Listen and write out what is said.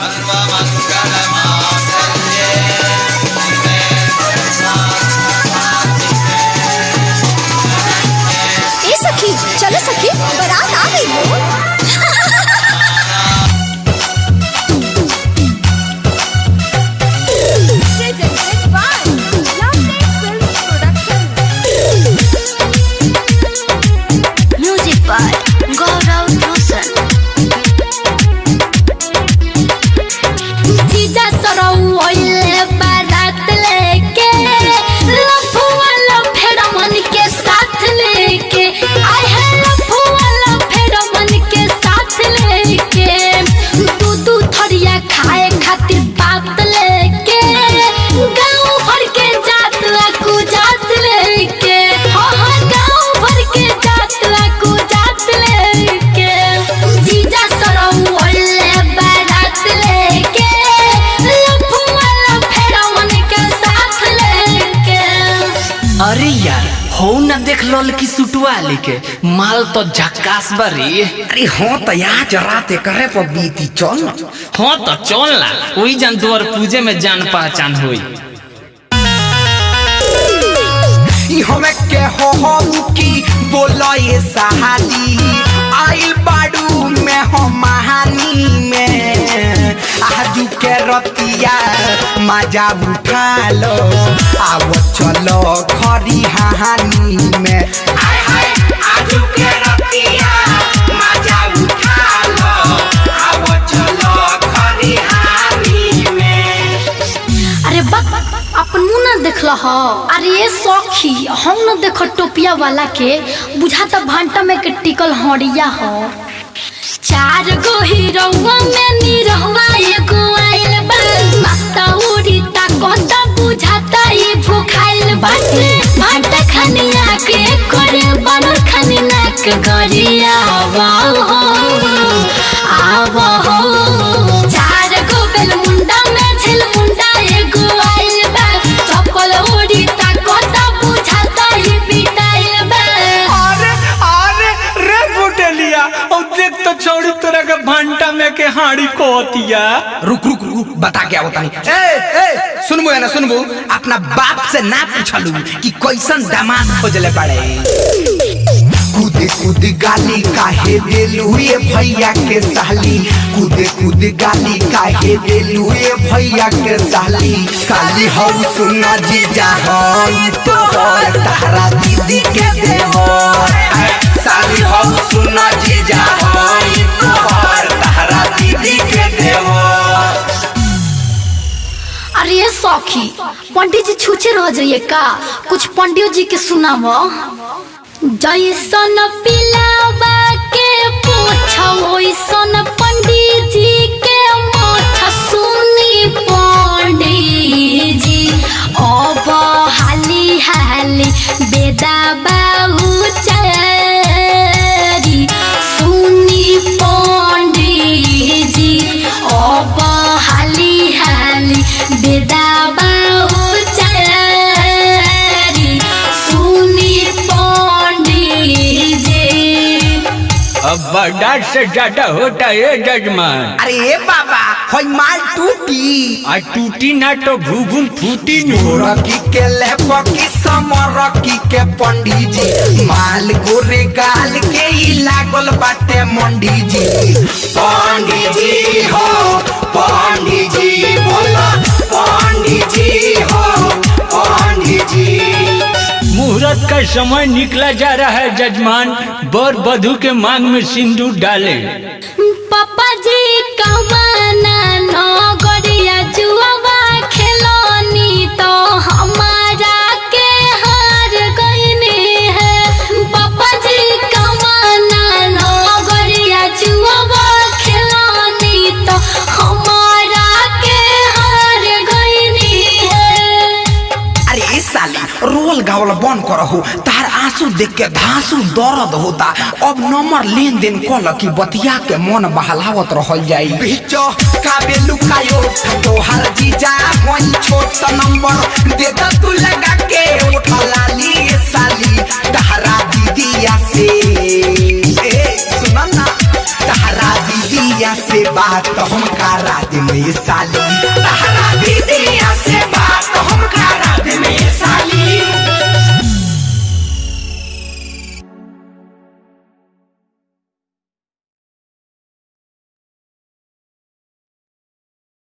ए सखी चलो सखी बारात आ गई हो। अरे यार हो ना देख लल की सुटवा लेके माल तो झक्कास बरी। अरे हाँ तो यहाँ जराते करे पर बीती चल ना। हाँ तो चल ना वही जान द्वार पूजे में जान पहचान हुई। हमें के हो की बोला ये सहाली आइल बाडू में हो महानी में आजू के रतिया मजा उठा लो आओ चलो खरी हानी में आजू के रतिया मजा उठा लो आओ चलो खरी हानी में। अरे बक अपन मुँह ना देखला हो। अरे ये सौखी हम न देखो टोपिया वाला के बुझाता भांटा में के टिकल हड़िया हो। चार गो हीरोवा में निरहुआ एगो आइल बा मस्ता उड़ी ता कोता बुझाता ये भूखाइल बाटे भांटा खनिया के करे बनर खनी नाक गरिया आवा हो चार गो बेल मुंडा में झिल मुंडा एगो आइल बा चप्पल उड़ी ता कोता बुझाता ये बिटाइल बा। अरे रे बुटलिया और देख तो छोड़ी तोरा के भांटा में के हाड़ी कोतिया। रुक रुक रुक बता क्या होता नहीं। ए सुनबो है ना सुनबो अपना बाप से ना पूछलू कि कैसन दामाद खोजले पड़े। कूद कूद गाली काहे देलू ये भैया के साली कूद कूद गाली काहे देलू ये भैया के साली साली हो सुना जीजा हो तो तारा दीदी के दे हो साली हो सुना जीजा हो तो तारा दीदी के दे हो। अरे ये सौखी पंडित जी छूचे रह जाइए का कुछ पंडित जी के सुनावो। जैसन पिलावा के पूछो वैसन पंडित जी के मोछ सुनी पंडित जी अब हाली हाली बेदा बाहु चारी सुनी पंडित जी अब हाली हाली बेदा बाहु चारी सुनी अब बर्दाश्त से ज्यादा होता है जजमान। अरे ए बाबा होई माल टूटी आ टूटी ना तो भूगुन फूटी रकी के लेपकी समरकी के पंडित जी माल गोरे गाल के ही लागल बाटे मंडी जी पंडित जी हो पंडित जी बोला पंडित जी हो पंडित जी। मुहूर्त का समय निकला जा रहा है जजमान बर वधू के मांग में सिंदूर डाले। पापा जी कमाना न गड़िया जुआवा खिलौनी तो हमारा के हार गईनी है। पापा जी कमाना न गड़िया जुआवा खिलौनी तो हमारा के हार गईनी है। अरे इस साली रोल गावल बंद करहु तार आंसू देख के धांसू दर्द होता अब नंबर लेन देन कल की बतिया के मन बहलावत रहल जाई बिचो काबे लुकायो तो हर जीजा कोई छोट नंबर दे द तू लगा के उठा लाली साली तहरा दीदिया से ए सुन ना तहरा दीदिया से बात हम करा दे में साली